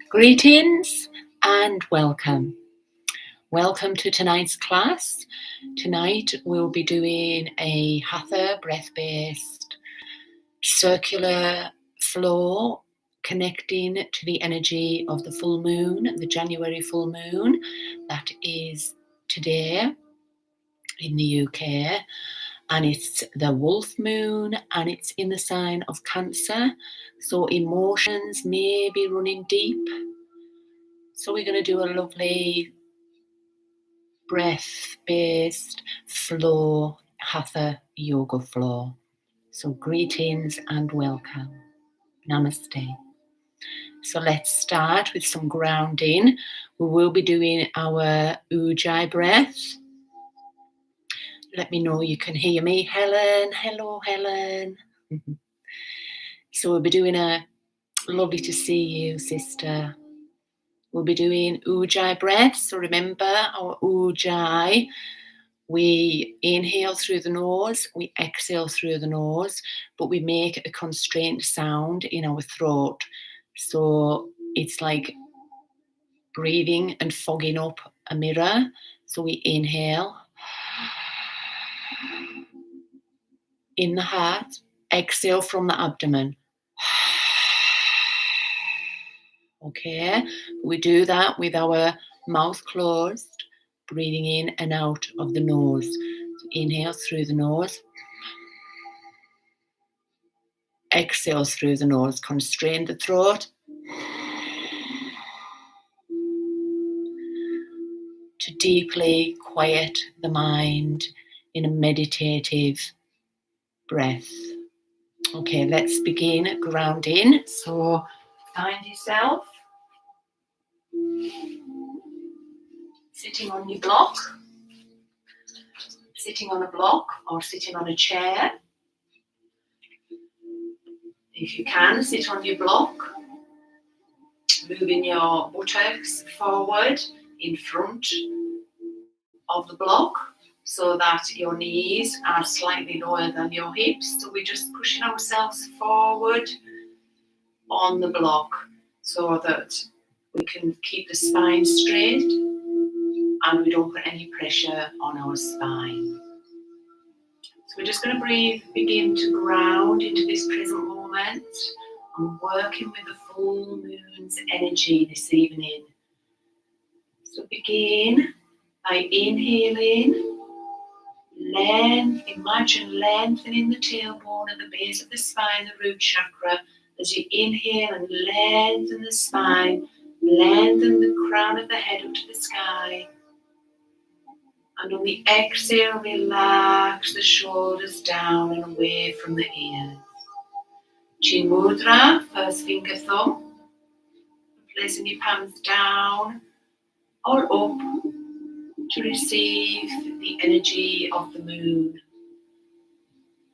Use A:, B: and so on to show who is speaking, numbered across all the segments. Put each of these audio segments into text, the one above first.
A: Greetings and welcome. Welcome to tonight's class. Tonight we'll be doing a Hatha breath-based circular flow connecting to the energy of the full moon, the January full moon that is today in the UK. And it's the wolf moon and it's in the sign of Cancer. So emotions may be running deep. So we're going to do a lovely breath-based flow, Hatha yoga flow. So greetings and welcome. Namaste. So let's start with some grounding. We will be doing our Ujjayi breath. Let me know you can hear me. Helen, hello Helen. So we'll be doing lovely to see you, sister. We'll be doing Ujjayi breath. So remember our Ujjayi, we inhale through the nose, we exhale through the nose, but we make a constrained sound in our throat. So it's like breathing and fogging up a mirror. So we inhale in the heart, exhale from the abdomen. Okay, we do that with our mouth closed, breathing in and out of the nose. So inhale through the nose, exhale through the nose, constrain the throat to deeply quiet the mind in a meditative breath. Okay, let's begin grounding. So find yourself sitting on your block, sitting on a block or sitting on a chair. If you can, sit on your block, moving your buttocks forward in front of the block so that your knees are slightly lower than your hips. So we're just pushing ourselves forward on the block so that we can keep the spine straight and we don't put any pressure on our spine. So we're just going to begin to ground into this present moment. I'm working with the full moon's energy this evening. So begin by inhaling, imagine lengthening the tailbone at the base of the spine, the root chakra. As you inhale and lengthen the spine, lengthen the crown of the head up to the sky. And on the exhale, relax the shoulders down and away from the ears. Chin mudra, first finger thumb. Placing your palms down or up to receive the energy of the moon.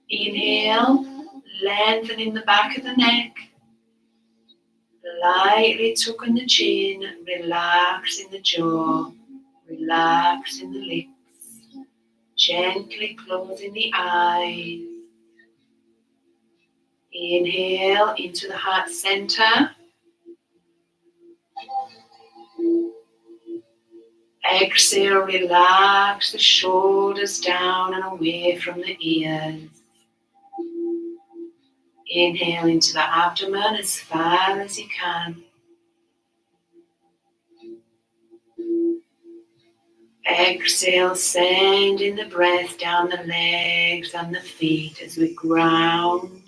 A: Inhale, lengthening the back of the neck. Lightly tucking the chin, relaxing the jaw, relaxing the lips, gently closing the eyes. Inhale into the heart center. Exhale, relax the shoulders down and away from the ears. Inhale into the abdomen as far as you can. Exhale, sending the breath down the legs and the feet as we ground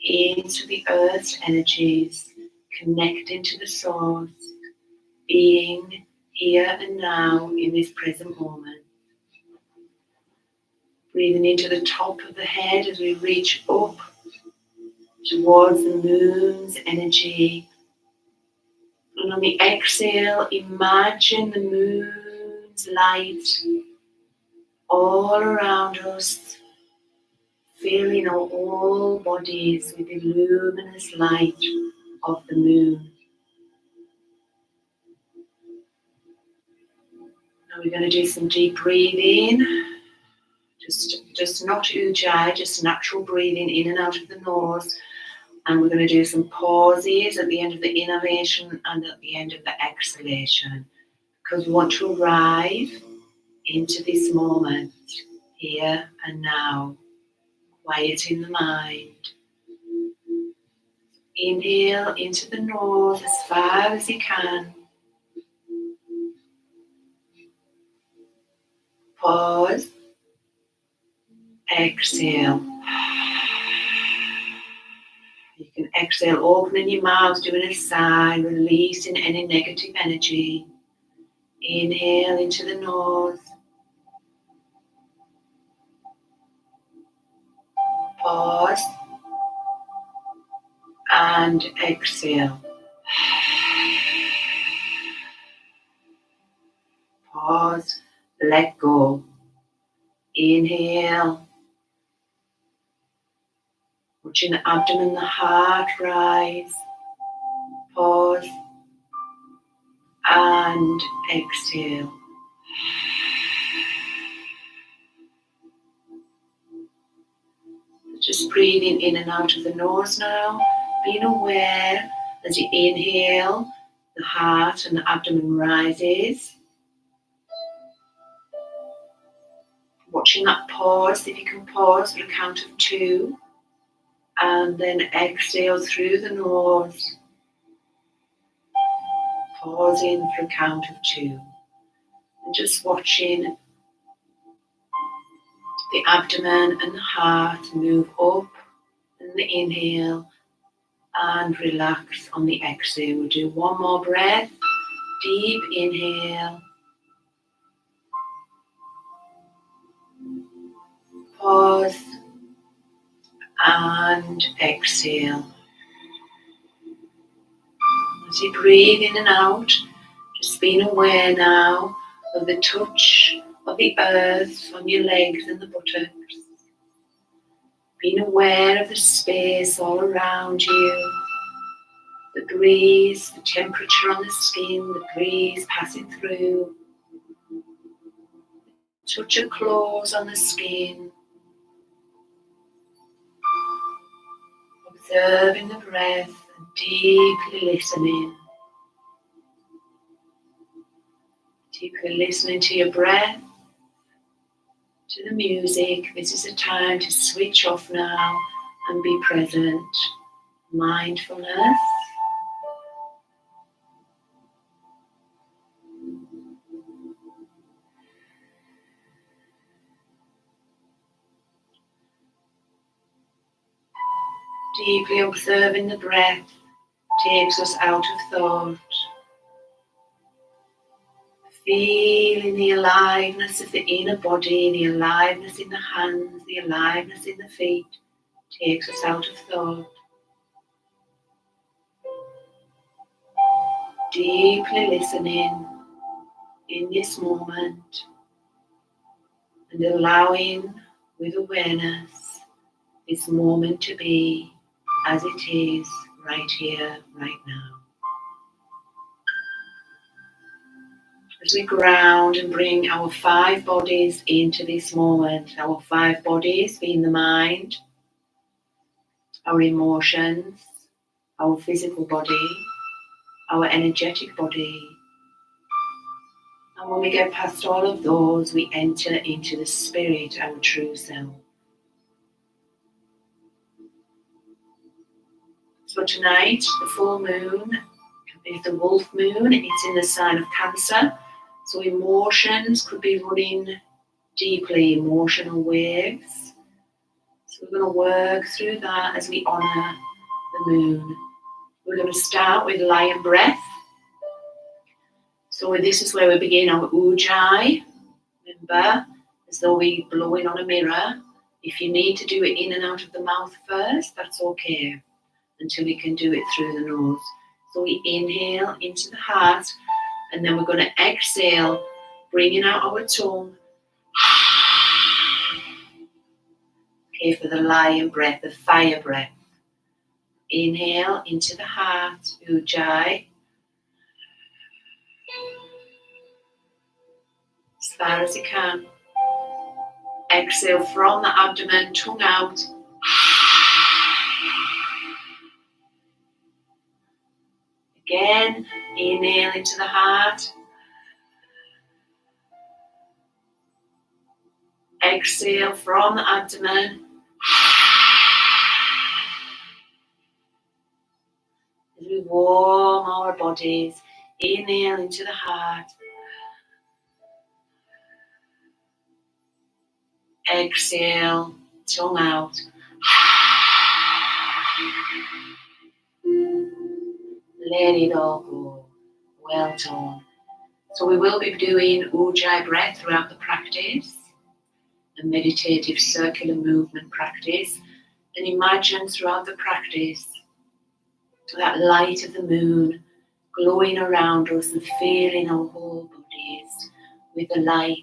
A: into the earth's energies, connecting to the source, being here and now in this present moment. Breathing into the top of the head as we reach up towards the moon's energy. And on the exhale, imagine the moon's light all around us, filling our whole bodies with the luminous light of the moon. Now we're going to do some deep breathing. Just not Ujjayi, just natural breathing in and out of the nose. And we're going to do some pauses at the end of the inhalation and at the end of the exhalation, because we want to arrive into this moment, here and now, quieting the mind. Inhale into the nose as far as you can. Pause. Exhale. You can exhale, opening your mouth, doing a sigh, releasing any negative energy. Inhale into the nose. Pause. And exhale. Pause. Let go. Inhale. Watching the abdomen, the heart rise. Pause. And exhale. Just breathing in and out of the nose now. Being aware as you inhale, the heart and the abdomen rises. Watching that pause, if you can pause for a count of 2. And then exhale through the nose. Pausing for a count of 2. And just watching the abdomen and the heart move up on the inhale and relax on the exhale. We'll do one more breath. Deep inhale. Pause. And exhale. As you breathe in and out, just being aware now of the touch of the earth on your legs and the buttocks. Being aware of the space all around you. The breeze, the temperature on the skin, the breeze passing through. Touch of claws on the skin. Observing the breath and deeply listening. Deeply listening to your breath, to the music. This is a time to switch off now and be present. Mindfulness. Deeply observing the breath takes us out of thought. Feeling the aliveness of the inner body, the aliveness in the hands, the aliveness in the feet, takes us out of thought. Deeply listening in this moment and allowing with awareness this moment to be as it is right here, right now. As we ground and bring our 5 bodies into this moment, our 5 bodies being the mind, our emotions, our physical body, our energetic body. And when we get past all of those, we enter into the spirit, our true self. So tonight, the full moon is the wolf moon. It's in the sign of Cancer. So emotions could be running deeply, emotional waves. So we're going to work through that as we honour the moon. We're going to start with lion breath. So this is where we begin our Ujjayi. Remember, as though we're blowing on a mirror. If you need to do it in and out of the mouth first, that's okay, until we can do it through the nose. So we inhale into the heart, and then we're going to exhale, bringing out our tongue. Okay, for the lion breath, the fire breath. Inhale into the heart, Ujjayi. As far as you can. Exhale from the abdomen, tongue out. Again, inhale into the heart. Exhale from the abdomen. As we warm our bodies, inhale into the heart. Exhale, tongue out. Let it all go. Well done. So we will be doing Ujjayi breath throughout the practice, a meditative circular movement practice. And imagine throughout the practice that light of the moon glowing around us and filling our whole bodies with the light.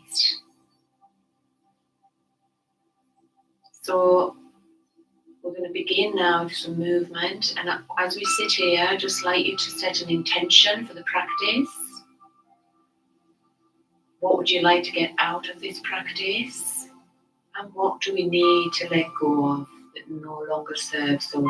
A: So we're going to begin now with some movement, and as we sit here, I'd just like you to set an intention for the practice. What would you like to get out of this practice? And what do we need to let go of that no longer serves us?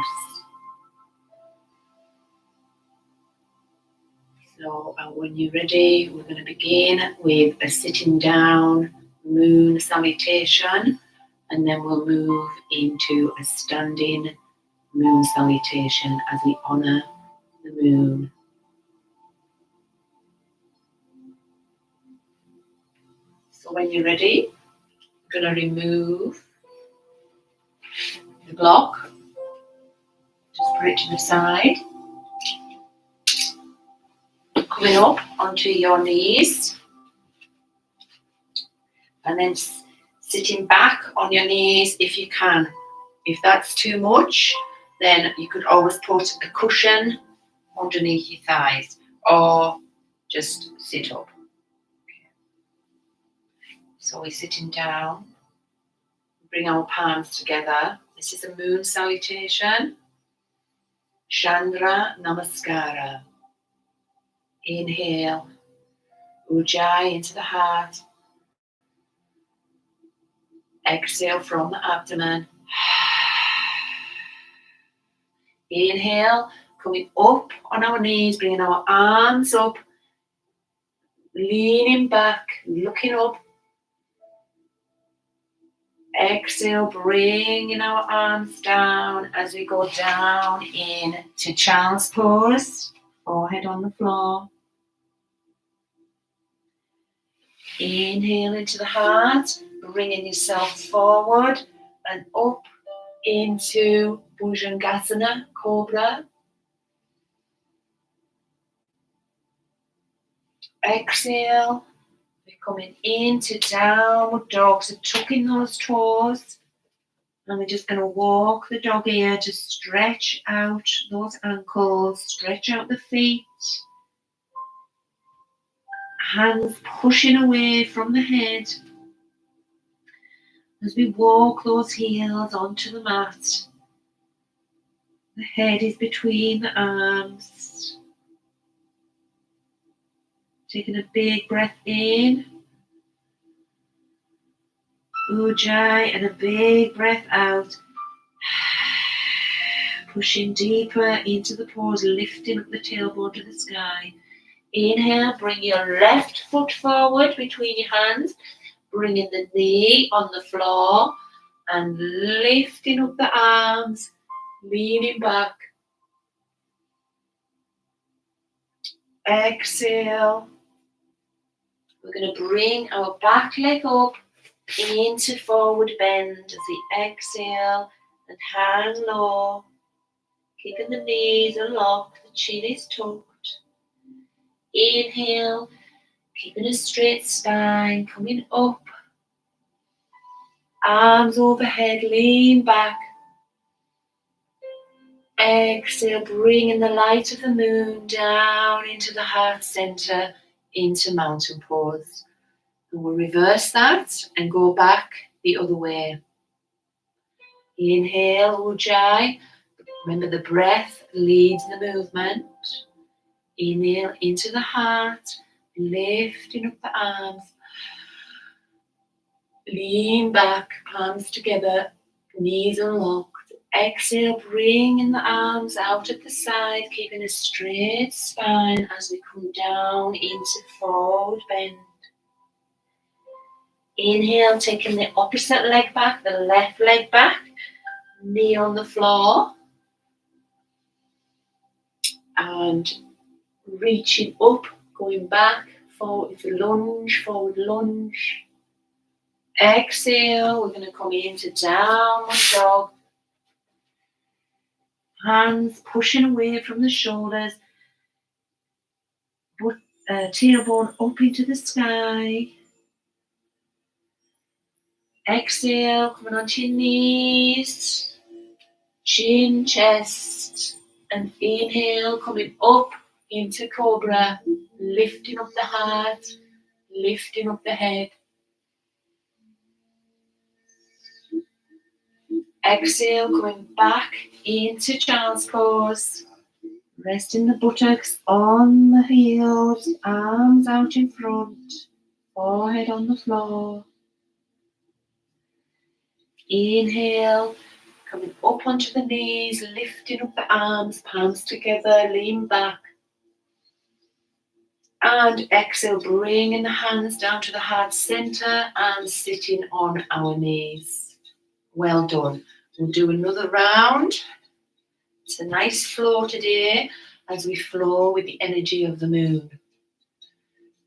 A: So when you're ready, we're going to begin with a sitting down moon salutation, and then we'll move into a standing moon salutation as we honor the moon. So when you're ready, we're going to remove the block. Just put it to the side. Coming up onto your knees. And then sitting back on your knees if you can. If that's too much, then you could always put a cushion underneath your thighs or just sit up. So we're sitting down. Bring our palms together. This is a moon salutation. Chandra Namaskara. Inhale. Ujjayi into the heart. Exhale from the abdomen. Inhale, coming up on our knees, bringing our arms up, leaning back, looking up. Exhale, bringing our arms down as we go down into child's pose, forehead on the floor. Inhale into the heart, bringing yourself forward and up into Bhujangasana, Cobra. Exhale, we're coming into downward dog, so tucking those toes. And we're just going to walk the dog here to stretch out those ankles, stretch out the feet. Hands pushing away from the head. As we walk those heels onto the mat, the head is between the arms. Taking a big breath in. Ujjayi, and a big breath out. Pushing deeper into the pose, lifting up the tailbone to the sky. Inhale, bring your left foot forward between your hands, bringing the knee on the floor and lifting up the arms, leaning back. Exhale. We're going to bring our back leg up into forward bend as we exhale and hang low, keeping the knees unlocked, the chin is tucked. Inhale, keeping a straight spine, coming up, arms overhead, lean back. Exhale, bringing the light of the moon down into the heart center, into mountain pose. And we'll reverse that and go back the other way. Inhale, Ujjayi. Remember, the breath leads the movement. Inhale into the heart, lifting up the arms. Lean back, palms together, knees unlocked. Exhale, bringing the arms out at the side, keeping a straight spine as we come down into forward bend. Inhale, taking the opposite leg back, the left leg back, knee on the floor. And reaching up, going back, forward with a lunge, forward lunge. Exhale, we're going to come into downward dog. Hands pushing away from the shoulders. Tailbone up into the sky. Exhale, coming onto your knees. Chin, chest. And inhale, coming up into cobra. Lifting up the heart. Lifting up the head. Exhale, coming back into child's pose. Resting the buttocks on the heels, arms out in front, forehead on the floor. Inhale, coming up onto the knees, lifting up the arms, palms together, lean back. And exhale, bringing the hands down to the heart center and sitting on our knees. Well done. We'll do another round. It's a nice flow today as we flow with the energy of the moon.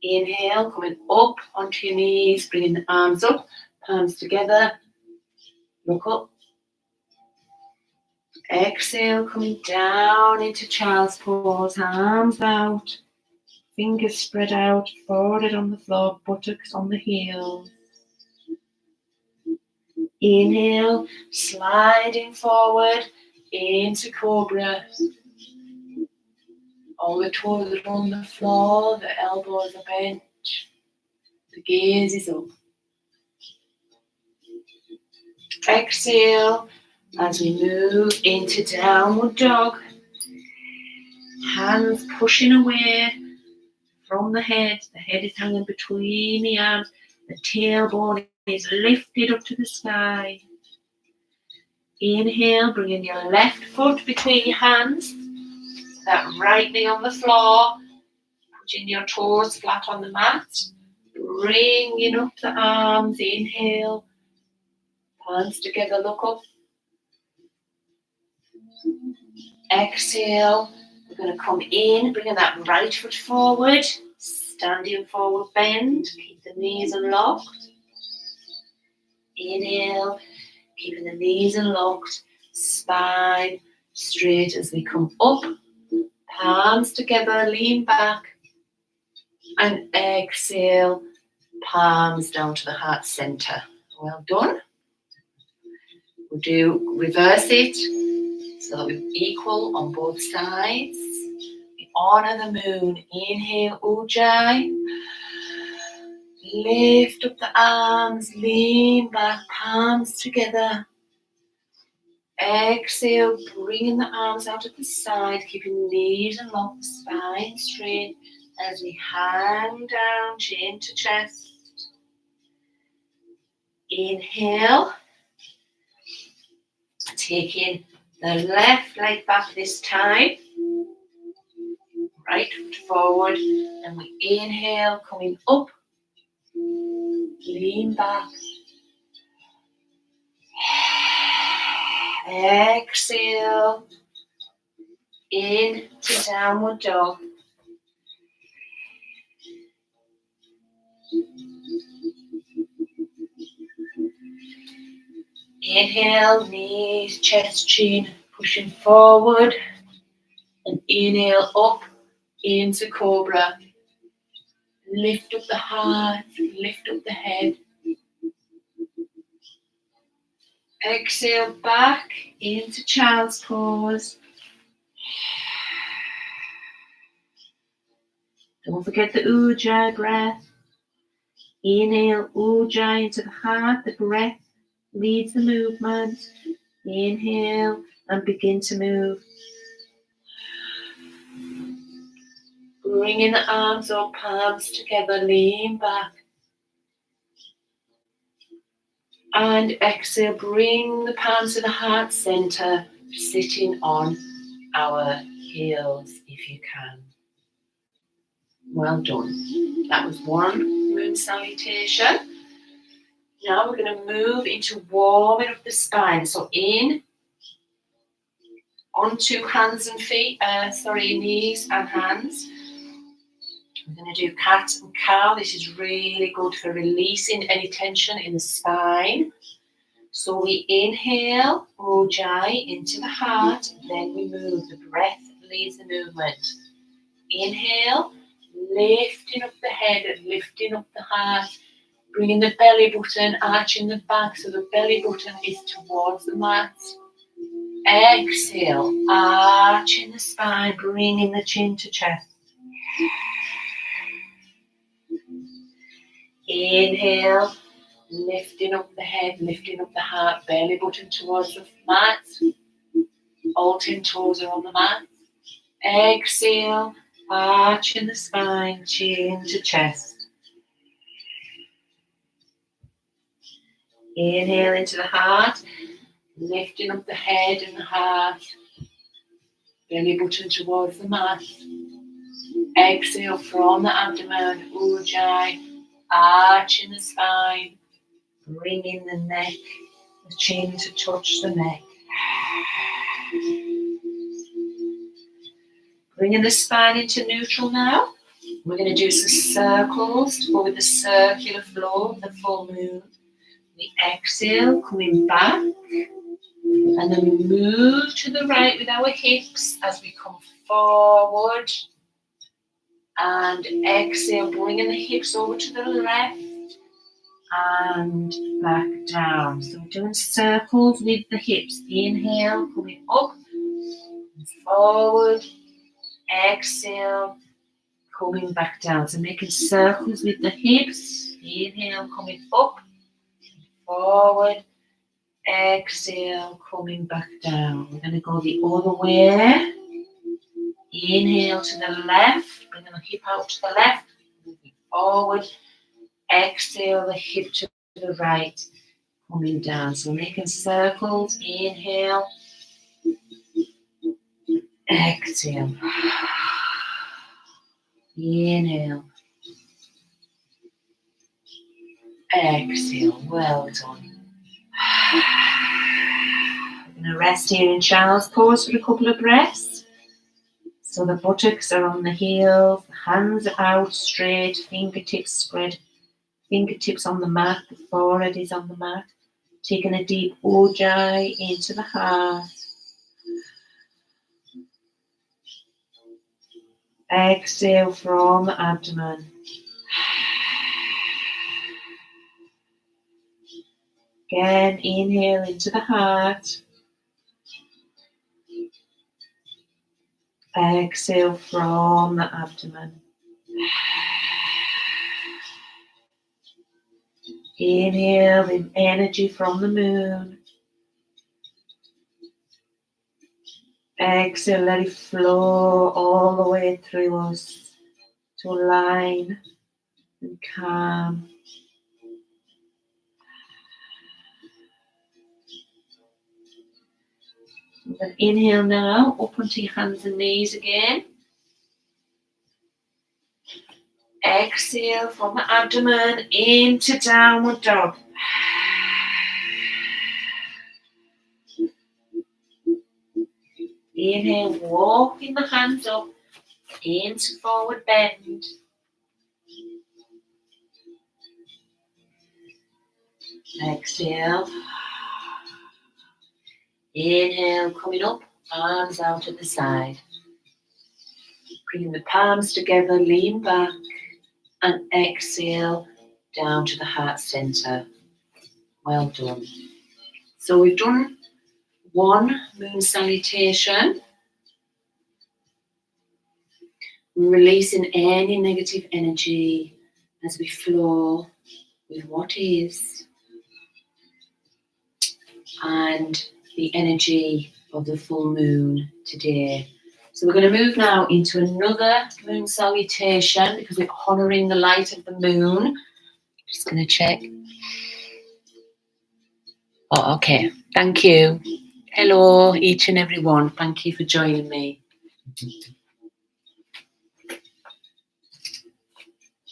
A: Inhale, coming up onto your knees, bringing the arms up, palms together, look up. Exhale, coming down into child's pose, arms out, fingers spread out, forehead on the floor, buttocks on the heels. Inhale, sliding forward into cobra. All the toes are on the floor, the elbows are bent, the gaze is up. Exhale as we move into downward dog. Hands pushing away from the head. The head is hanging between the arms. The tailbone is lifted up to the sky. Inhale, bringing your left foot between your hands. That right knee on the floor. Putting your toes flat on the mat. Bringing up the arms. Inhale. Hands together, look up. Exhale. We're going to come in, bringing that right foot forward. Standing forward bend. Keep the knees unlocked. Inhale. Keeping the knees unlocked. Spine straight as we come up. Palms together, lean back. And exhale. Palms down to the heart center. Well done. We'll do reverse it so that we're equal on both sides. We honor the moon. Inhale, Ujjayi. Lift up the arms, lean back, palms together. Exhale, bringing the arms out at the side, keeping the knees unlocked, spine straight as we hang down, chin to chest. Inhale. Taking the left leg back this time. Right foot forward. And we inhale, coming up. Lean back. Exhale. Into downward dog. Inhale, knees, chest, chin, pushing forward. And inhale up into cobra. Lift up the heart, lift up the head. Exhale back into child's pose. Don't forget the Ujjayi breath. Inhale, Ujjayi into the heart. The breath leads the movement. Inhale and begin to move. Bringing the arms or palms together, lean back. And exhale, bring the palms to the heart center, sitting on our heels if you can. Well done. That was one moon salutation. Now we're going to move into warming up the spine. So in, onto hands and feet, knees and hands. We're going to do cat and cow. This is really good for releasing any tension in the spine. So we inhale, Ujjayi, into the heart, then we move. The breath leads the movement. Inhale, lifting up the head and lifting up the heart, bringing the belly button, arching the back so the belly button is towards the mat. Exhale, arching the spine, bringing the chin to chest. Inhale, lifting up the head, lifting up the heart, belly button towards the mat. All 10 toes are on the mat. Exhale, arching the spine, chin to chest. Inhale into the heart, lifting up the head and the heart, belly button towards the mat. Exhale from the abdomen, Ujjayi, arching the spine, bringing the neck, the chin to touch the neck. Bringing the spine into neutral now. We're going to do some circles to go with the circular flow of the full moon. We exhale, coming back, and then we move to the right with our hips as we come forward. And exhale, bringing the hips over to the left and back down. So we're doing circles with the hips. Inhale, coming up and forward. Exhale, coming back down. So making circles with the hips. Inhale, coming up, forward. Exhale, coming back down. We're going to go the other way. Inhale to the left, bring the hip out to the left, moving forward. Exhale, the hip to the right, coming down. So making circles. Inhale, exhale. Inhale, exhale. Well done. We're going to rest here in child's pose for a couple of breaths. So the buttocks are on the heels, the hands are out straight, fingertips spread, fingertips on the mat, the forehead is on the mat. Taking a deep Ujjayi into the heart. Exhale from the abdomen. Again, inhale into the heart. Exhale from the abdomen. Inhale in energy from the moon. Exhale, let it flow all the way through us to align and calm. And inhale now, up onto your hands and knees again. Exhale from the abdomen into downward dog. Inhale, walking the hands up into forward bend. Exhale. Inhale, coming up, arms out at the side. Bringing the palms together, lean back, and exhale down to the heart center. Well done. So we've done one moon salutation. We're releasing any negative energy as we flow with what is and the energy of the full moon today. So we're going to move now into another moon salutation because we're honouring the light of the moon. Just going to check. Oh, okay. Thank you. Hello, each and every one. Thank you for joining me.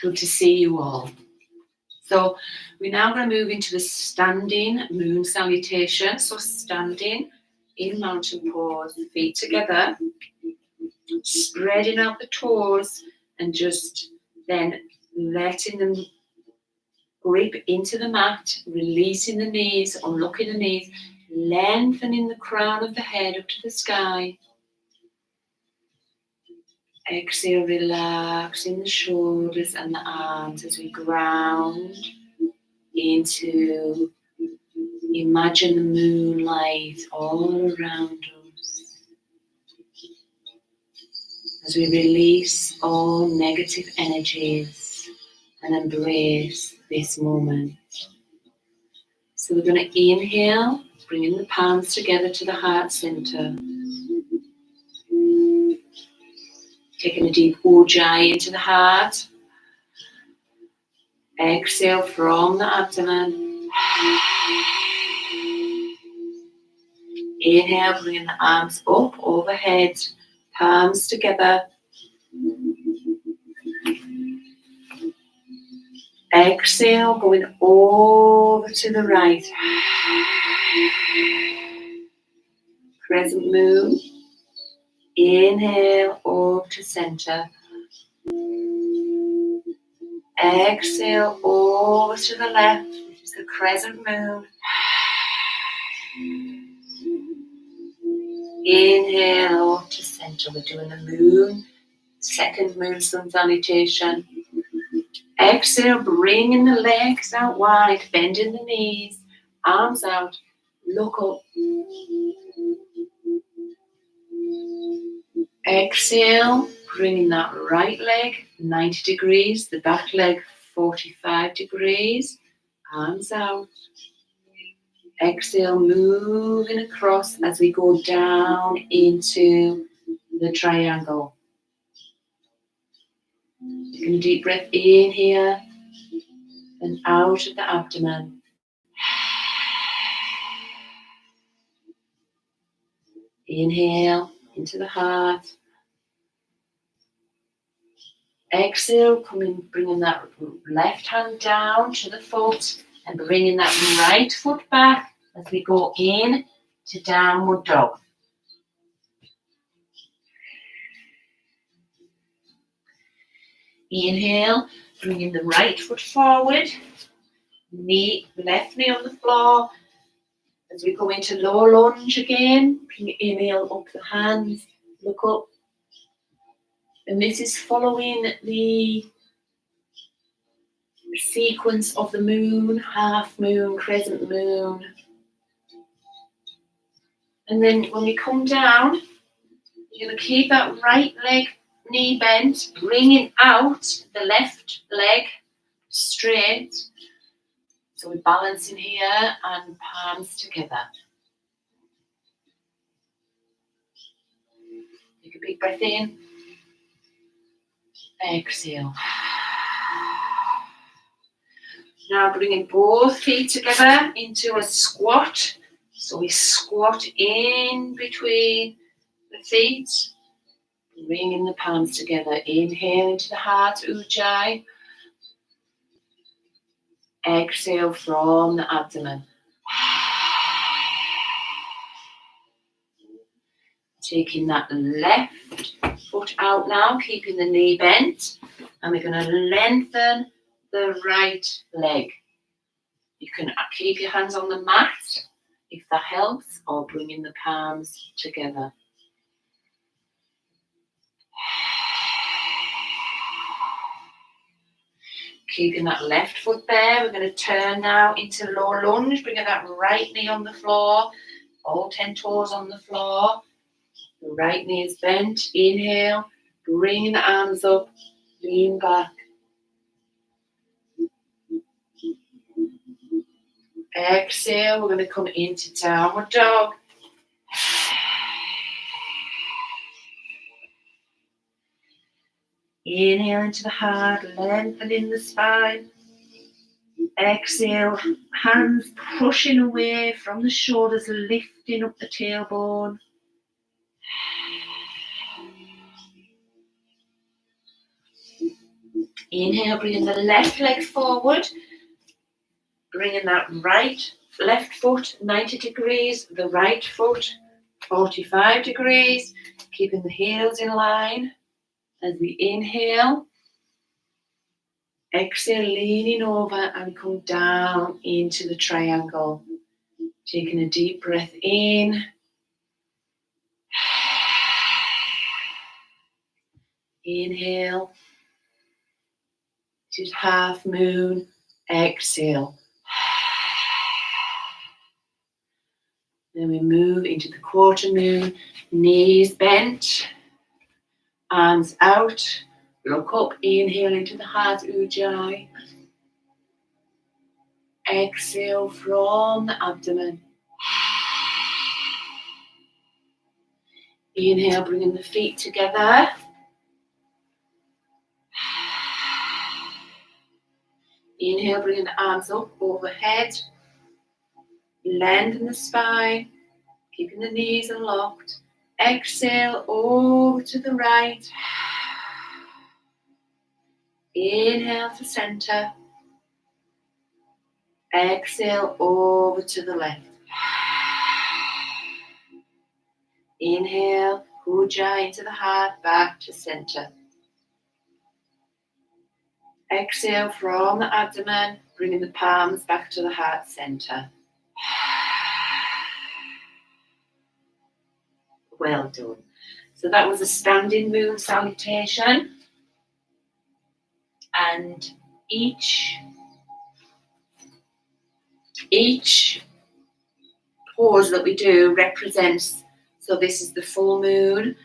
A: Good to see you all. So we're now going to move into the standing moon salutation. So standing in mountain pose, feet together, spreading out the toes and just then letting them grip into the mat, releasing the knees, unlocking the knees, lengthening the crown of the head up to the sky. Exhale, relaxing the shoulders and the arms as we ground into, imagine the moonlight all around us. As we release all negative energies and embrace this moment. So we're going to inhale, bringing the palms together to the heart center. Taking a deep Ujjayi into the heart. Exhale from the abdomen. Inhale, bringing the arms up overhead, palms together. Exhale, going over to the right. Crescent moon. Inhale, up to center. Exhale, over to the left. This is the crescent moon. Inhale, up to center. We're doing the moon, second moon sun salutation. Exhale, bringing the legs out wide, bending the knees, arms out, look up. Exhale, bringing that right leg 90 degrees, the back leg 45 degrees, arms out. Exhale, moving across as we go down into the triangle. Taking a deep breath in here and out of the abdomen. Inhale into the heart. Exhale, bringing that left hand down to the foot and bringing that right foot back as we go in to downward dog. Inhale, bringing the right foot forward, left knee on the floor. As we go into low lunge again, inhale up the hands, look up. And this is following the sequence of the moon, half moon, crescent moon. And then when we come down, you're going to keep that right leg knee bent, bringing out the left leg straight. So we're balancing here and palms together. Take a big breath in. Exhale. Now bringing both feet together into a squat. So we squat in between the feet, bringing the palms together. Inhale into the heart, Ujjayi. Exhale from the abdomen. Taking that left foot out now, keeping the knee bent. And we're going to lengthen the right leg. You can keep your hands on the mat if that helps, or bringing the palms together. Keeping that left foot there. We're going to turn now into low lunge, bringing that right knee on the floor, all 10 toes on the floor. The right knee is bent. Inhale, bringing the arms up, lean back. Exhale, we're going to come into downward dog. Inhale into the heart, lengthening the spine. Exhale, hands pushing away from the shoulders, lifting up the tailbone. Inhale, bringing the left leg forward, bringing that left foot 90 degrees, the right foot 45 degrees, keeping the heels in line as we inhale. Exhale, leaning over and come down into the triangle. Taking a deep breath in. Inhale. To half moon. Exhale. Then we move into the quarter moon. Knees bent. Arms out. Look up. Inhale into the heart Ujjayi. Exhale from the abdomen. Inhale, bringing the feet together. Inhale, bringing the arms up overhead. Lengthen the spine, keeping the knees unlocked. Exhale, over to the right. Inhale to center. Exhale, over to the left. Inhale, Ujjayi into the heart, back to center. Exhale from the abdomen, bringing the palms back to the heart center. Well done. So that was a standing moon salutation. And each pause that we do represents, so this is the full moon,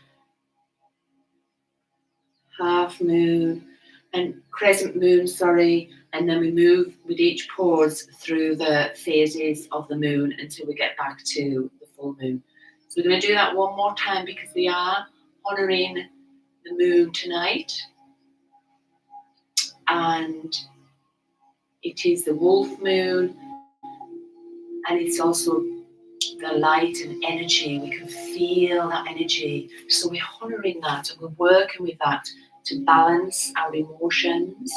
A: half moon, and crescent moon, and then we move with each pause through the phases of the moon until we get back to the full moon. So we're going to do that one more time because we are honouring the moon tonight, and it is the wolf moon, and it's also the light and energy. We can feel that energy, so we're honouring that and we're working with that to balance our emotions,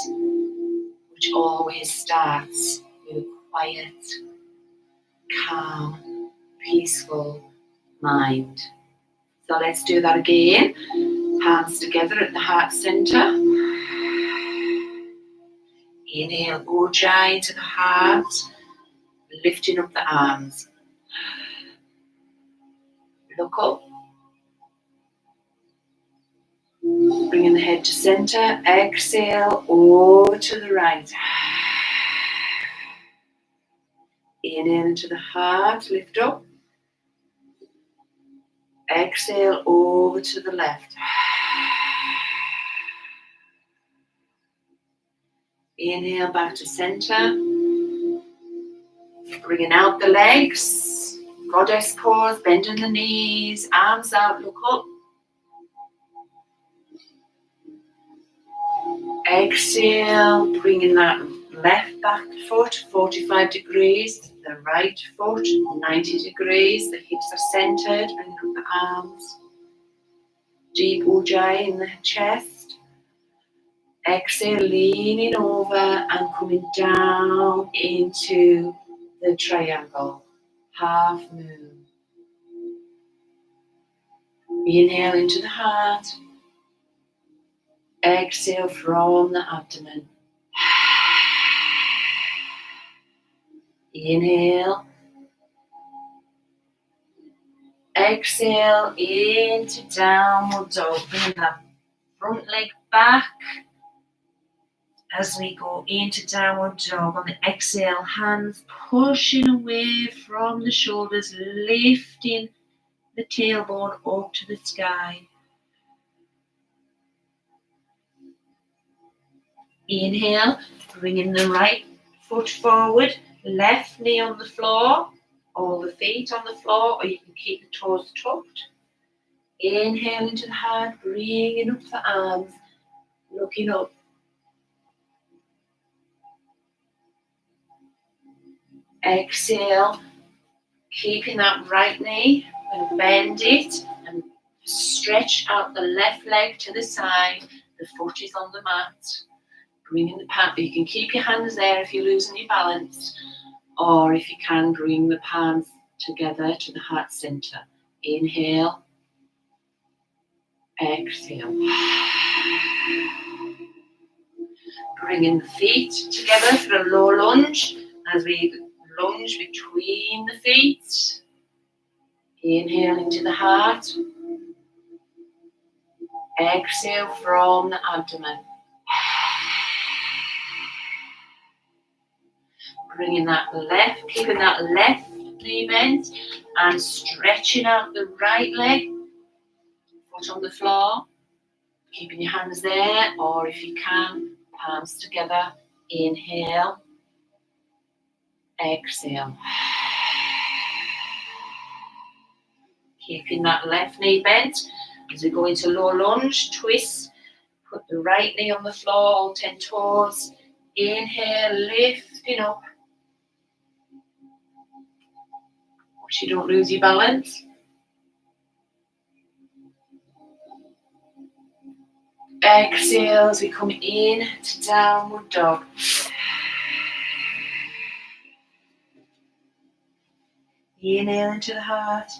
A: which always starts with a quiet, calm, peaceful mind. So let's do that again. Hands together at the heart center. Inhale, Ujjayi into the heart, lifting up the arms. Look up. Bringing the head to center. Exhale, over to the right. Inhale into the heart, lift up. Exhale, over to the left. Inhale, back to center. Bringing out the legs. Goddess pose, bending the knees, arms out, look up. Exhale, bringing that left back foot 45 degrees, the right foot 90 degrees, the hips are centered, bringing up the arms. Deep Ujjayi in the chest. Exhale, leaning over and coming down into the triangle, half moon. Inhale into the heart. Exhale from the abdomen. Inhale. Exhale into downward dog. Bring that front leg back as we go into downward dog. On the exhale, hands pushing away from the shoulders, lifting the tailbone up to the sky. Inhale, bringing the right foot forward, left knee on the floor, all the feet on the floor, or you can keep the toes tucked. Inhale into the heart, bringing up the arms, looking up. Exhale, keeping that right knee, and bend it and stretch out the left leg to the side. The foot is on the mat. Bringing the palm, you can keep your hands there if you're losing your balance, or if you can, bring the palms together to the heart center. Inhale, exhale. Bringing the feet together for a low lunge as we lunge between the feet. Inhale into the heart. Exhale from the abdomen. Bringing that left, keeping that left knee bent and stretching out the right leg. Foot on the floor. Keeping your hands there, or if you can, palms together. Inhale. Exhale. Keeping that left knee bent as we go into low lunge, twist. Put the right knee on the floor, all 10 toes. Inhale, lifting up. Watch you don't lose your balance. Exhale as we come in to downward dog. Inhale into the heart.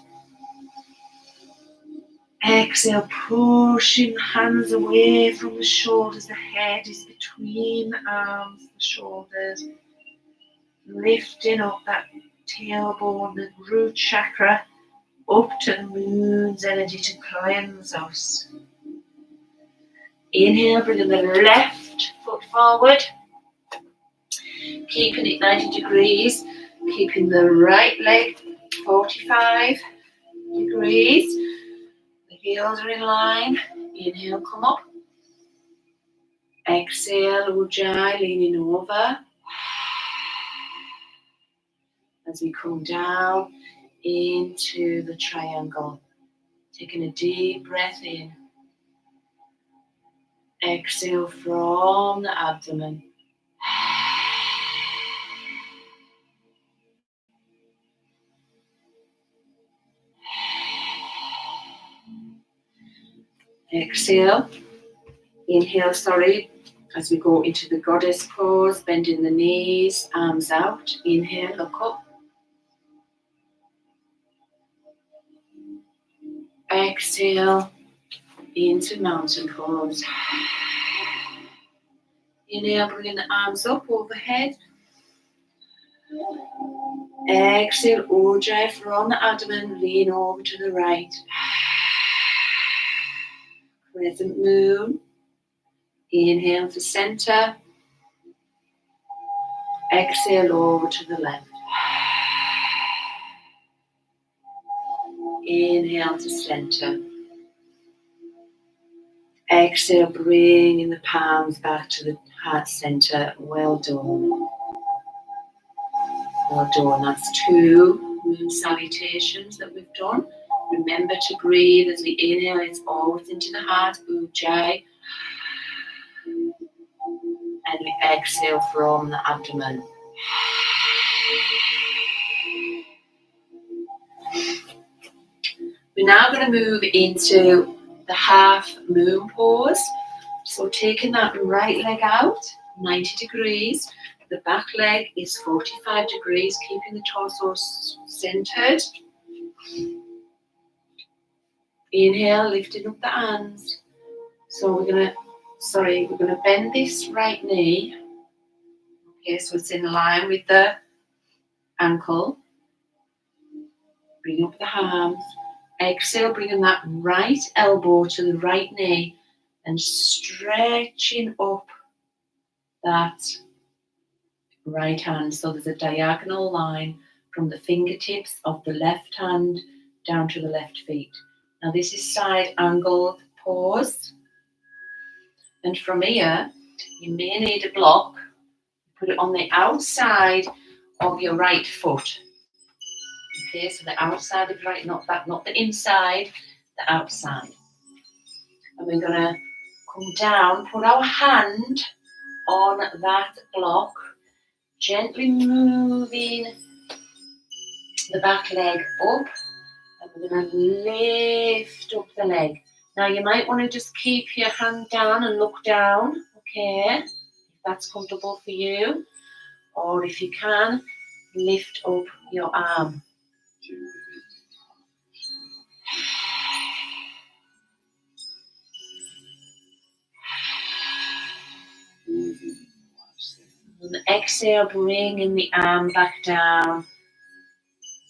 A: Exhale, pushing the hands away from the shoulders. The head is between the arms, the shoulders. Lifting up that tailbone, the root chakra, up to the moon's energy to cleanse us. Inhale, bringing the left foot forward. Keeping it 90 degrees. Keeping the right leg 45 degrees. The heels are in line. Inhale, come up. Exhale, Ujjayi, leaning over. As we come down into the triangle. Taking a deep breath in. Exhale from the abdomen. Exhale. Inhale, as we go into the goddess pose, bending the knees, arms out. Inhale, look up. Exhale, into mountain pose. Inhale, bringing the arms up overhead. Exhale, Ujjayi from the abdomen, lean over to the right. Crescent moon. Inhale to center. Exhale over to the left. Inhale to center. Exhale, bringing the palms back to the heart center. Well done. Well done. That's 2 moon salutations that we've done. Remember to breathe as we inhale, it's always into the heart, Ujjayi. And we exhale from the abdomen. We're now going to move into the half moon pose. So taking that right leg out, 90 degrees. The back leg is 45 degrees, keeping the torso centered. Inhale, lifting up the hands. So we're gonna bend this right knee. Okay, so it's in line with the ankle. Bring up the arms. Exhale, bringing that right elbow to the right knee and stretching up that right hand. So there's a diagonal line from the fingertips of the left hand down to the left feet. Now this is side angled pose. And from here, you may need a block. Put it on the outside of your right foot. Okay, so the outside of your right, not the inside, the outside. And we're gonna come down, put our hand on that block, gently moving
B: the back leg up, and we're going to lift up the leg. Now you might want to just keep your hand down and look down, okay, if that's comfortable for you, or if you can, lift up your arm. And exhale, bringing the arm back down.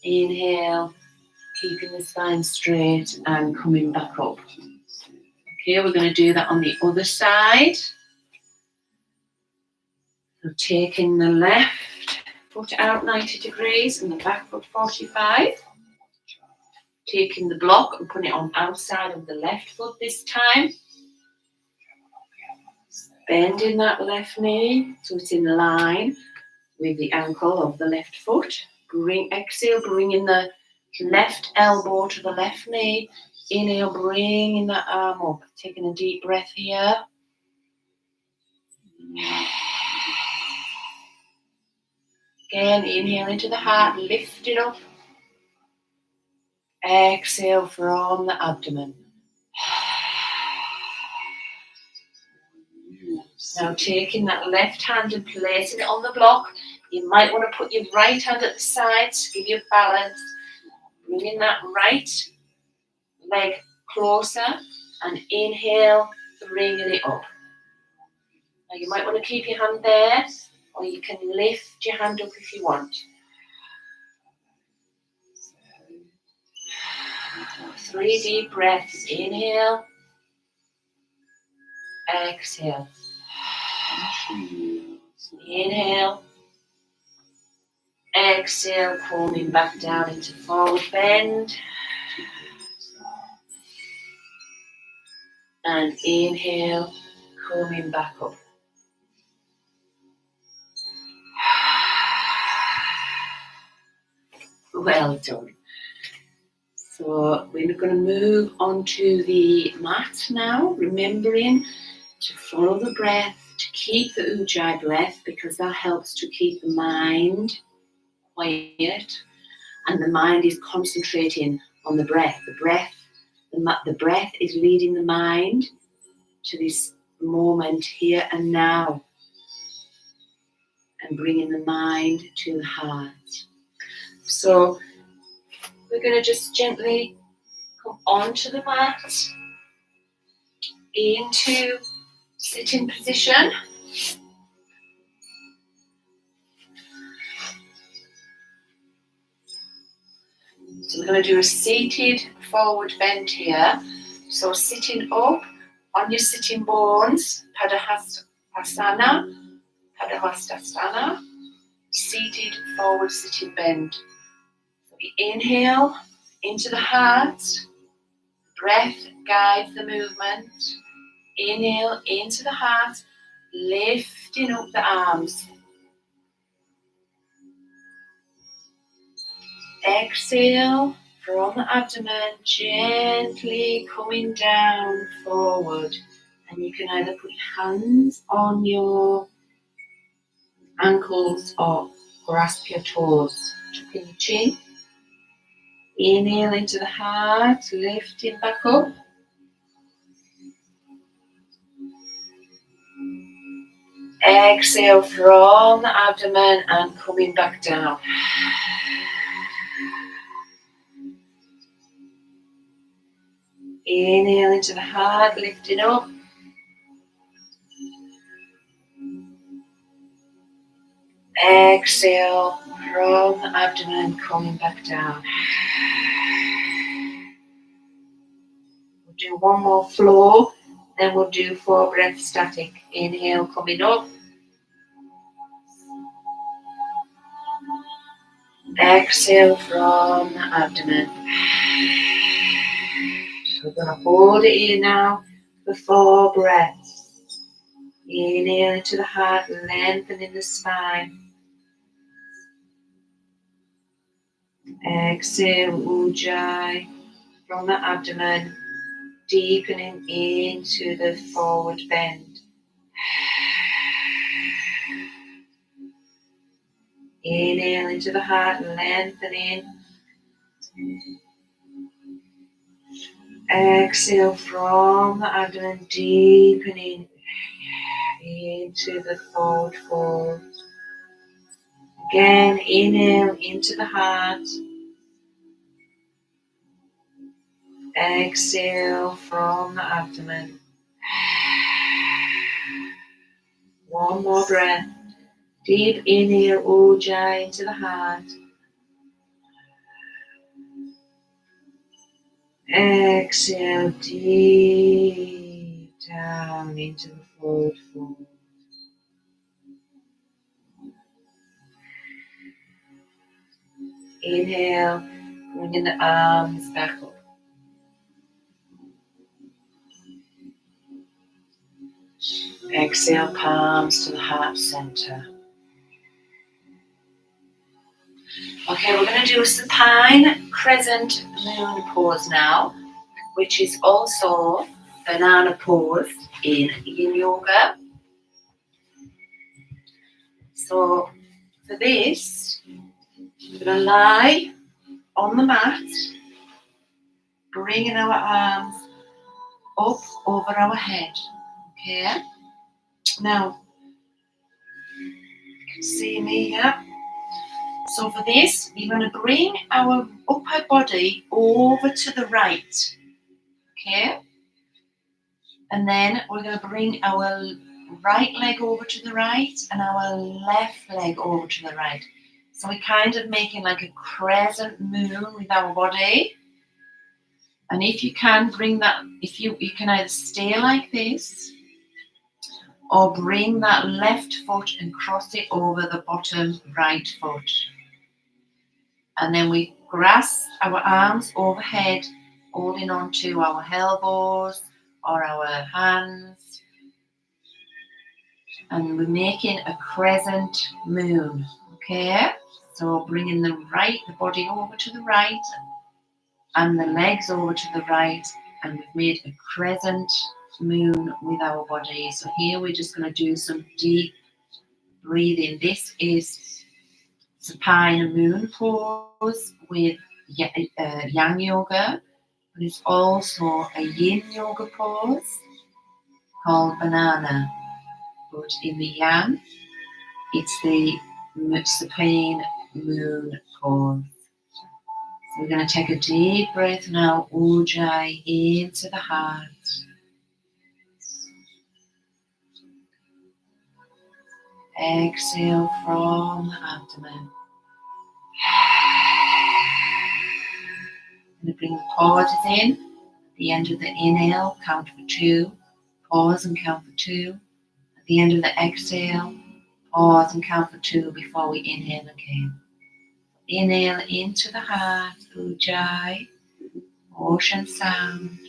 B: Inhale, keeping the spine straight and coming back up. Okay, we're going to do that on the other side. So taking the left foot out 90 degrees and the back foot 45. Taking the block and putting it on outside of the left foot this time. Bending that left knee so it's in line with the ankle of the left foot. Exhale, bringing the left elbow to the left knee. Inhale, bringing that arm up. Taking a deep breath here. Again, inhale into the heart, lift it up. Exhale from the abdomen. Now taking that left hand and placing it on the block. You might want to put your right hand at the side to give you balance. Bringing that right leg closer and inhale, bringing it up. Now you might want to keep your hand there, or you can lift your hand up if you want. 3 deep breaths. Inhale. Exhale. Inhale. Exhale, coming back down into forward bend. And inhale, coming back up. Well done. So we're going to move on to the mat now, remembering to follow the breath, to keep the Ujjayi breath, because that helps to keep the mind quiet, and the mind is concentrating on the breath. The breath is leading the mind to this moment here and now, and bringing the mind to the heart. So we're going to just gently come onto the mat, into sitting position. So we're going to do a seated forward bend here. So sitting up on your sitting bones, Padahastasana, seated forward sitting bend. So we inhale into the heart, breath guides the movement. Inhale into the heart, lifting up the arms. Exhale from the abdomen, gently coming down forward. And you can either put your hands on your ankles or grasp your toes. Tucking the chin. Inhale into the heart, lifting back up. Exhale from the abdomen and coming back down. Inhale into the heart, lifting up. Exhale from the abdomen, coming back down. We'll do one more flow, then we'll do 4 breaths static. Inhale, coming up. Exhale from the abdomen. So we're going to hold it here now for 4 breaths. Inhale into the heart, lengthening the spine. Exhale, Ujjayi from the abdomen, deepening into the forward bend. Inhale into the heart, lengthening. Exhale from the abdomen, deepening into the forward fold. Again, inhale into the heart. Exhale from the abdomen. One more breath. Deep inhale, Ujjayi into the heart. Exhale deep down into the forward fold. Inhale, bringing the arms back up. Exhale, palms to the heart center. Okay, we're going to do a supine crescent moon pose now, which is also banana pose in yin yoga. So for this, we're going to lie on the mat, bringing our arms up over our head. Okay? Now, you can see me here. So for this, we're going to bring our upper body over to the right. Okay? And then we're going to bring our right leg over to the right and our left leg over to the right. So we're kind of making like a crescent moon with our body. And if you can bring that, if you can either stay like this or bring that left foot and cross it over the bottom right foot. And then we grasp our arms overhead, holding on to our elbows or our hands. And we're making a crescent moon, okay? So bringing the body over to the right and the legs over to the right, and we've made a crescent moon with our body. So here we're just going to do some deep breathing. This is supine moon pose with yang yoga, but it's also a yin yoga pose called banana. But in the yang, it's the supine moon pose. So we're going to take a deep breath now, Ujjayi, into the heart. Exhale from the abdomen. I'm going to bring the pauses in. At the end of the inhale, count for 2. Pause and count for 2. At the end of the exhale, pause and count for 2 before we inhale again. Inhale into the heart, Ujjayi, ocean sound.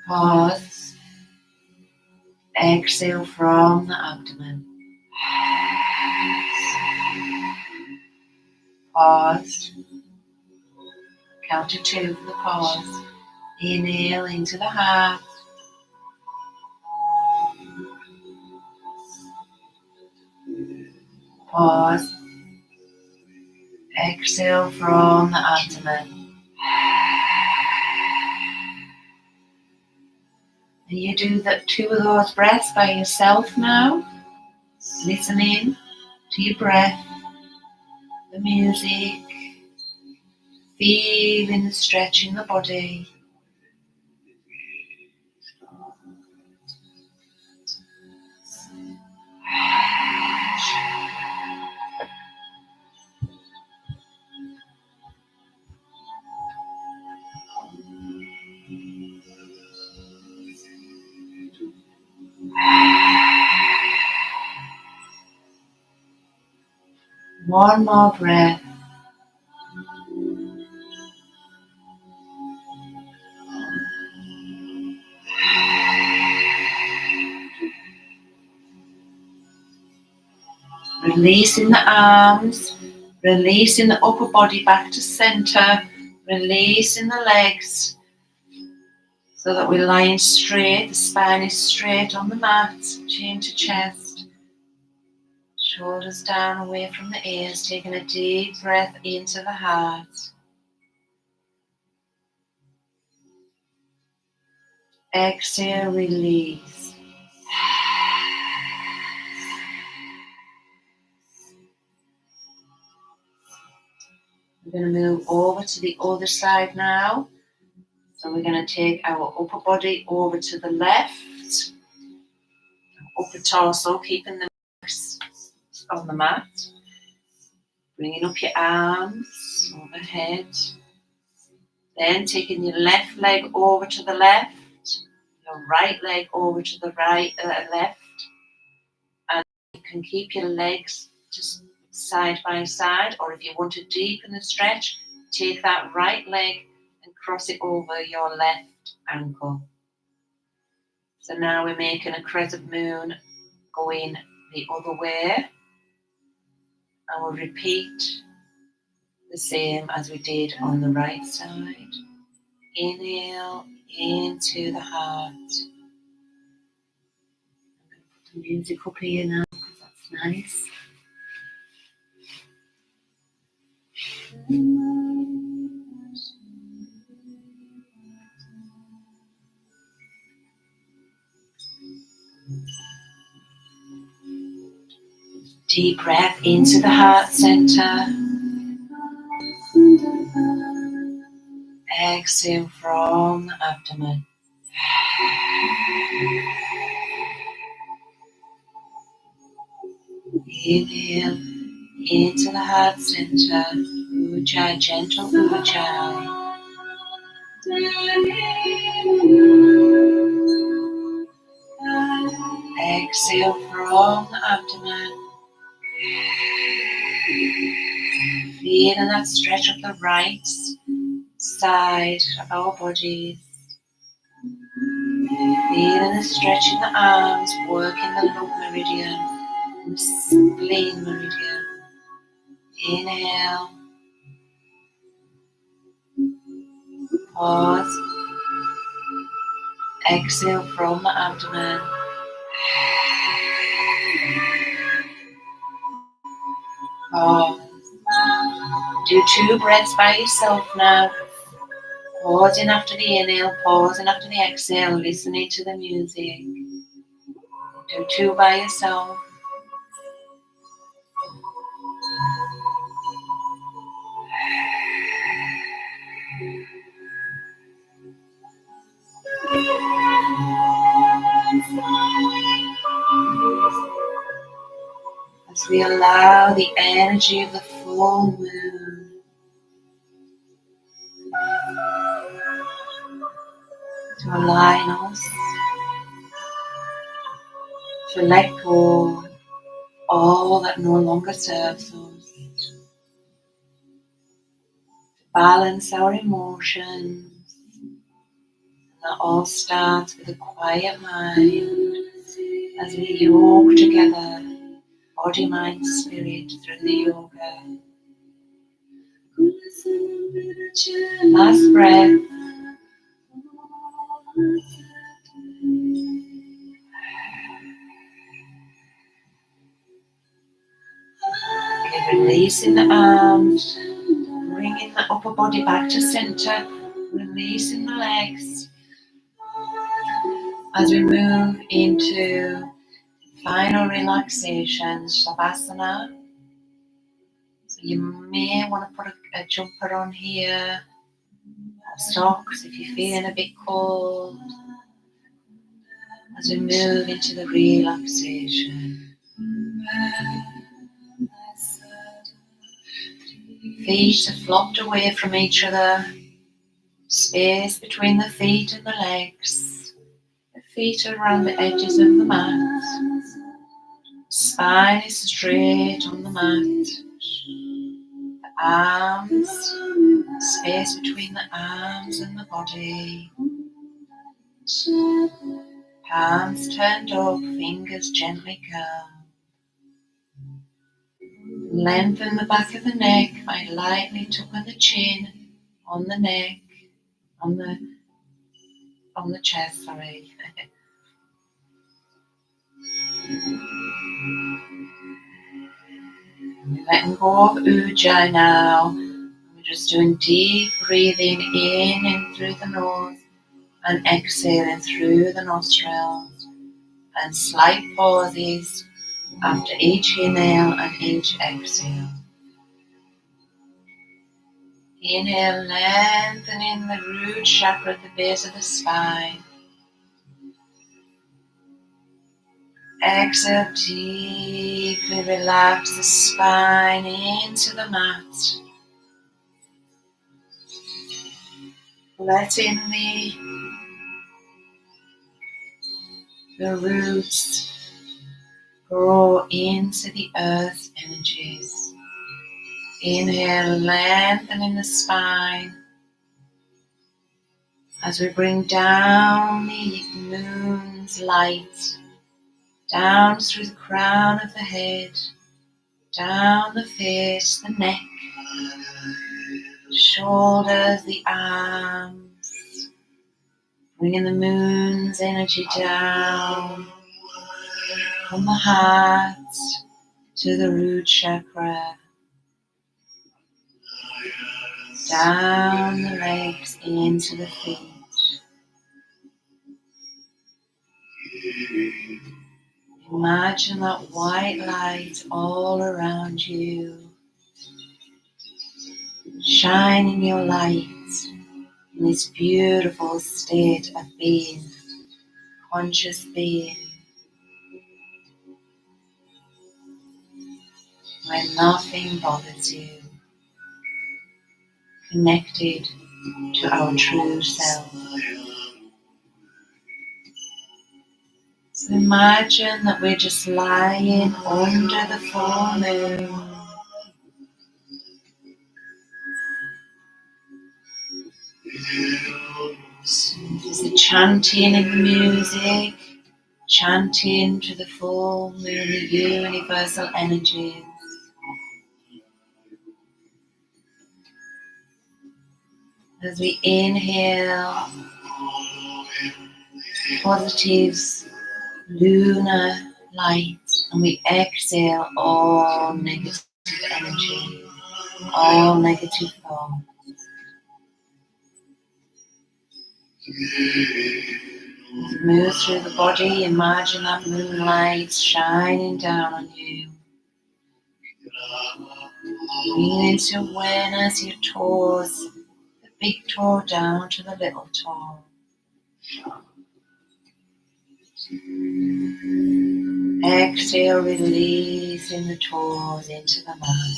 B: Pause. Exhale from the abdomen. Pause. Count to 2 for the pause. Inhale into the heart. Pause. Exhale from the abdomen. And you do 2 of those breaths by yourself now, listening to your breath, the music, feeling the stretch in the body. One more breath. Releasing the arms, releasing the upper body back to center, releasing the legs so that we're lying straight, the spine is straight on the mat, chin to chest, Shoulders down away from the ears, taking a deep breath into the heart. Exhale, release. We're going to move over to the other side now. So we're going to take our upper body over to the left. Upper torso, keeping the legs on the mat. Bringing up your arms overhead. Then taking your left leg over to the left. Your right leg over to the left. And you can keep your legs just side by side, or if you want to deepen the stretch, take that right leg and cross it over your left ankle. So now we're making a crescent moon going the other way, and we'll repeat the same as we did on the right side. Inhale into the heart. I'm going to put the music up here now because that's nice. Deep breath into the heart center. Exhale from the abdomen. Inhale into the heart center. Ujjayi, gentle Ujjayi. Exhale from the abdomen. Feeling that stretch of the right side of our bodies. Feeling the stretch in the arms, working the lung meridian, the spleen meridian. Inhale. Pause. Exhale from the abdomen. Pause. Do 2 breaths by yourself now. Pausing after the inhale, pausing after the exhale, listening to the music. Do 2 by yourself. As we allow the energy of the full moon to align us, to let go all that no longer serves us, to balance our emotions. And that all starts with a quiet mind as we yoke together, body, mind, spirit, through the yoga. Last breath. Releasing the arms, bringing the upper body back to center, releasing the legs as we move into final relaxation, Shavasana. So you may want to put a jumper on here, or socks if you're feeling a bit cold, as we move into the relaxation. Feet are flopped away from each other, space between the feet and the legs. The feet are around the edges of the mat. Spine is straight on the mat. The arms, space between the arms and the body. Palms turned up, fingers gently curled. Lengthen the back of the neck by lightly tucking the chin on the neck, on the chest, sorry. We're letting go of Ujjayi now. We're just doing deep breathing in through the nose and exhaling through the nostrils, and slight pauses after each inhale and each exhale. Inhale, lengthening the root chakra at the base of the spine. Exhale, deeply relax the spine into the mat. Letting the roots grow into the earth energies. Inhale, lengthening the spine as we bring down the moon's light, down through the crown of the head, down the face, the neck, shoulders, the arms, bringing the moon's energy down from the heart to the root chakra, down the legs into the feet. Imagine that white light all around you, shining your light in this beautiful state of being, conscious being, where nothing bothers you, connected to our true self. So imagine that we're just lying under the full moon. There's the chanting in the music, chanting to the full moon, the universal energies. As we inhale positive lunar light, and we exhale all negative energy, all negative thoughts. As we move through the body, imagine that moonlight shining down on you. Bring into awareness your toes, the big toe down to the little toe. Exhale, releasing the toes into the mat.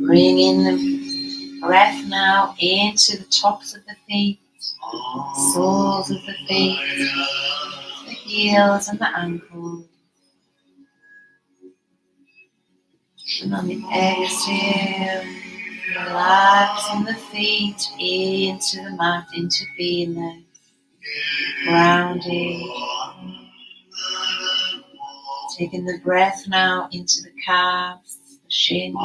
B: Bring in the breath now into the tops of the feet, soles of the feet, the heels and the ankles. And on the exhale, relaxing the feet into the mat, into beingness, grounded. Taking the breath now into the calves, the shins,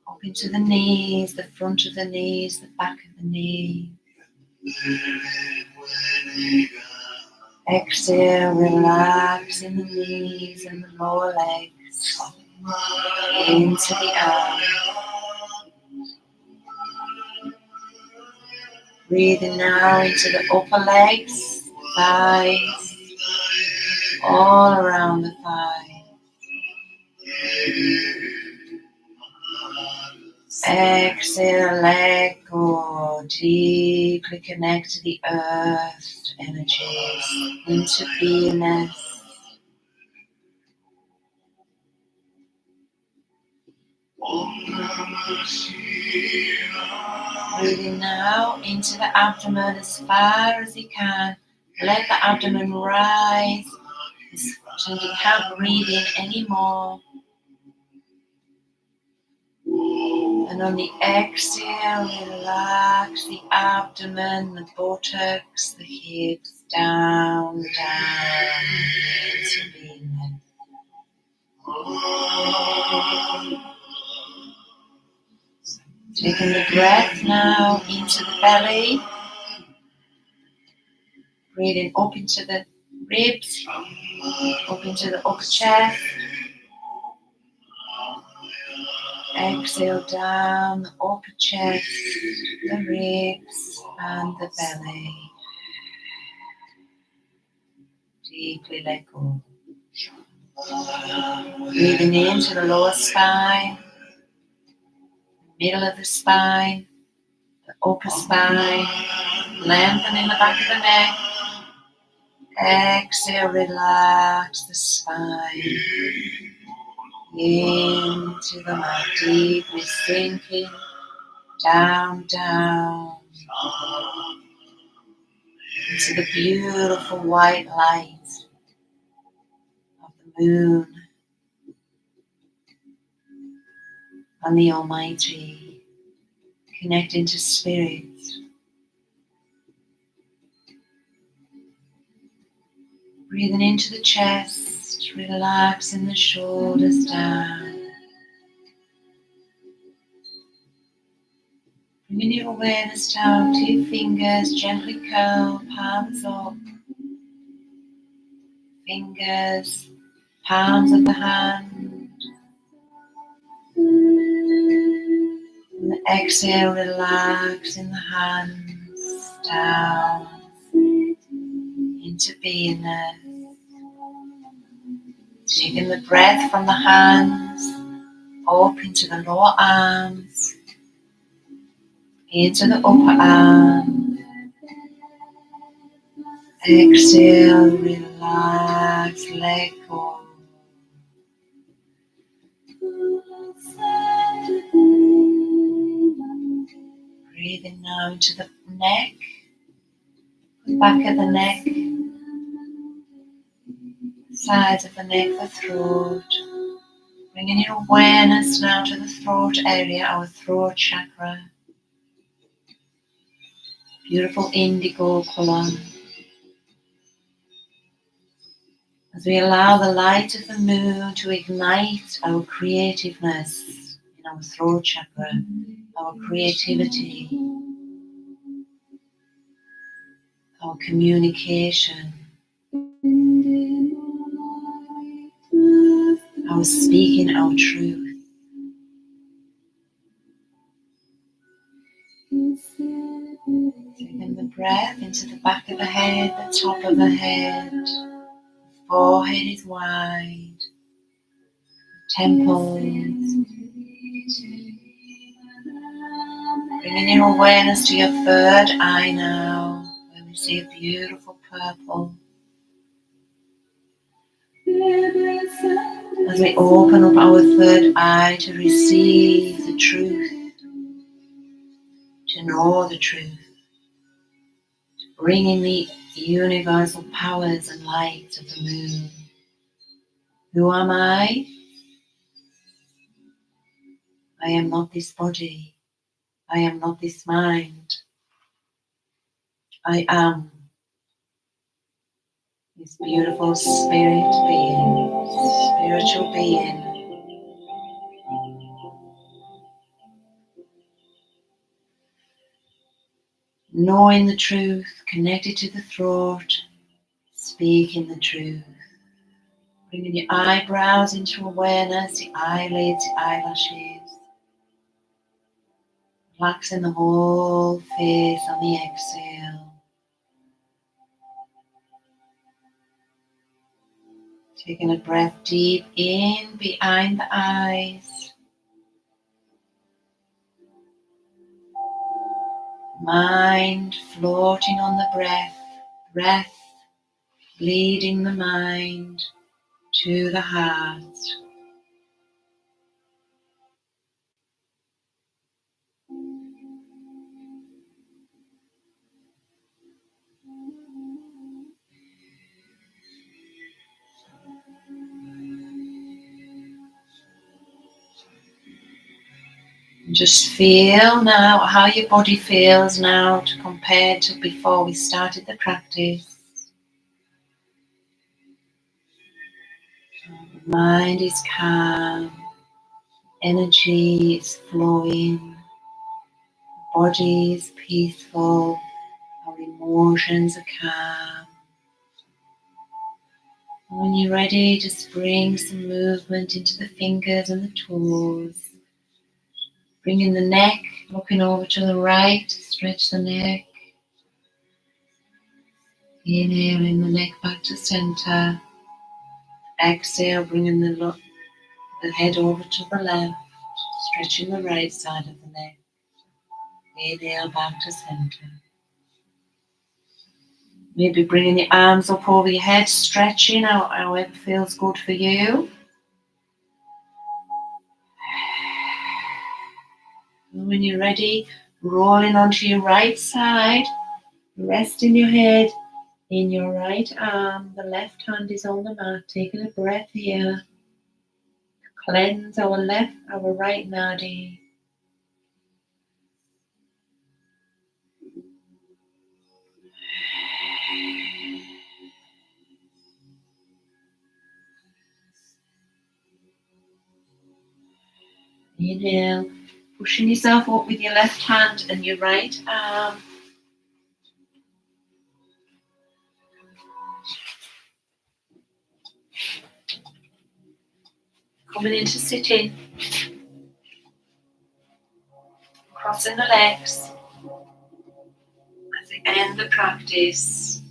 B: up into the knees, the front of the knees, the back of the knee. Exhale, relax in the knees and the lower legs, into the arms. Breathing now into the upper legs, thighs, all around the thighs. Exhale, let go, deeply connect to the earth energies, into beingness. Breathing now into the abdomen as far as you can. Let the abdomen rise until you can't breathe in anymore. And on the exhale, relax the abdomen, the buttocks, the hips, down into beingness. Taking the breath now into the belly. Breathing up into the ribs, up into the upper chest. Exhale down the upper chest, the ribs and the belly. Deeply let go. Breathing into the lower spine, middle of the spine, the upper spine, lengthening the back of the neck. Exhale, relax the spine into the mat, deeply sinking down, down into the beautiful white light of the moon and the Almighty, connecting to Spirit. Breathing into the chest, relaxing the shoulders down. Bringing your awareness down to your fingers, gently curl, palms up. Fingers, palms of the hand. And exhale, relax in the hands, down into beingness. Taking the breath from the hands up into the lower arms, into the upper arms. Exhale, relax, let go. Breathing now into the neck, the back of the neck, sides of the neck, the throat. Bringing your awareness now to the throat area, our throat chakra. Beautiful indigo color. As we allow the light of the moon to ignite our creativeness in our throat chakra, our creativity, our communication, our speaking our truth. Taking the breath into the back of the head, the top of the head. Forehead is wide, temples. Bringing your awareness to your third eye now, where we see a beautiful purple. As we open up our third eye to receive the truth, to know the truth, bringing the universal powers and lights of the moon. Who am I? I am not this body. I am not this mind. I am this beautiful spirit being, spiritual being. Knowing the truth, connected to the throat, speaking the truth. Bringing your eyebrows into awareness, the eyelids, the eyelashes. Relaxing the whole face on the exhale. Taking a breath deep in behind the eyes. Mind floating on the breath. Breath leading the mind to the heart. Just feel now how your body feels now to compare to before we started the practice. The mind is calm, energy is flowing, the body is peaceful, our emotions are calm. When you're ready, just bring some movement into the fingers and the toes. Bringing the neck, looking over to the right, stretch the neck. Inhaling the neck back to center. Exhale, bringing the head over to the left, stretching the right side of the neck. Inhale back to center. Maybe bringing your arms up over your head, stretching out however feels good for you. And when you're ready, rolling onto your right side, resting your head in your right arm. The left hand is on the mat. Taking a breath here. Cleanse our right nadi. Inhale, pushing yourself up with your left hand and your right arm. Coming into sitting. Crossing the legs. As we end the practice.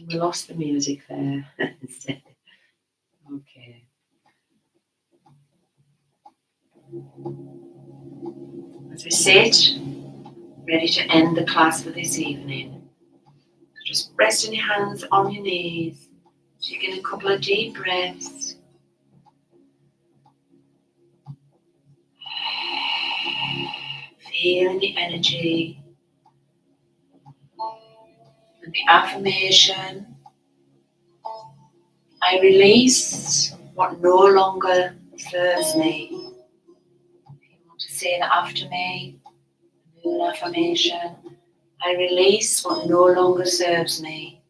B: We lost the music there. Okay. As we sit, ready to end the class for this evening. So just resting your hands on your knees, taking a couple of deep breaths. Feeling the energy and the affirmation. I release what no longer serves me. If you want to say that after me, do an affirmation. I release what no longer serves me.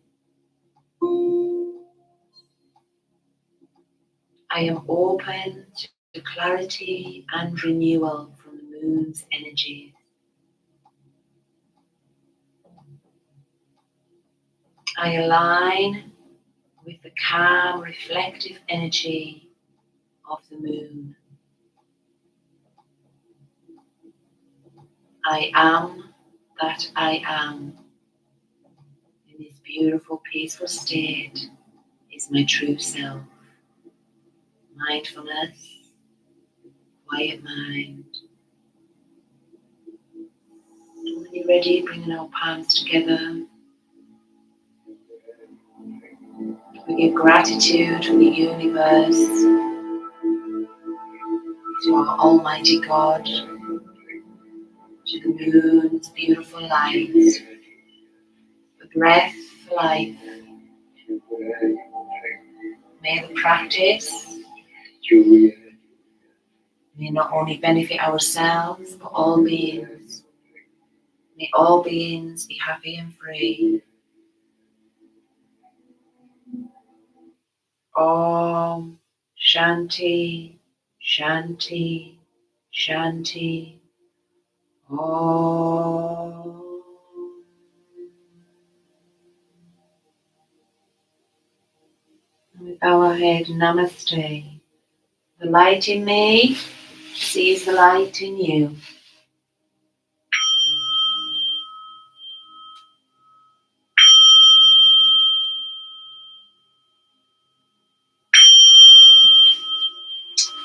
B: I am open to clarity and renewal from the moon's energy. I align with the calm, reflective energy of the moon. I am that I am. In this beautiful, peaceful state is my true self. Mindfulness, quiet mind. And when you're ready, bringing our palms together. We give gratitude to the universe, to our Almighty God, to the moon's beautiful light, the breath, life. May the practice may not only benefit ourselves, but all beings. May all beings be happy and free. Om Shanti, Shanti, Shanti. Om. We bow our head, Namaste. The light in me sees the light in you.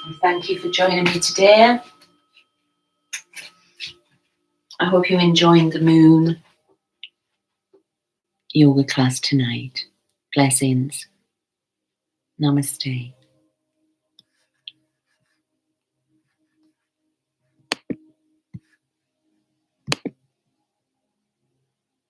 B: And thank you for joining me today. I hope you're enjoying the moon yoga class tonight. Blessings. Namaste.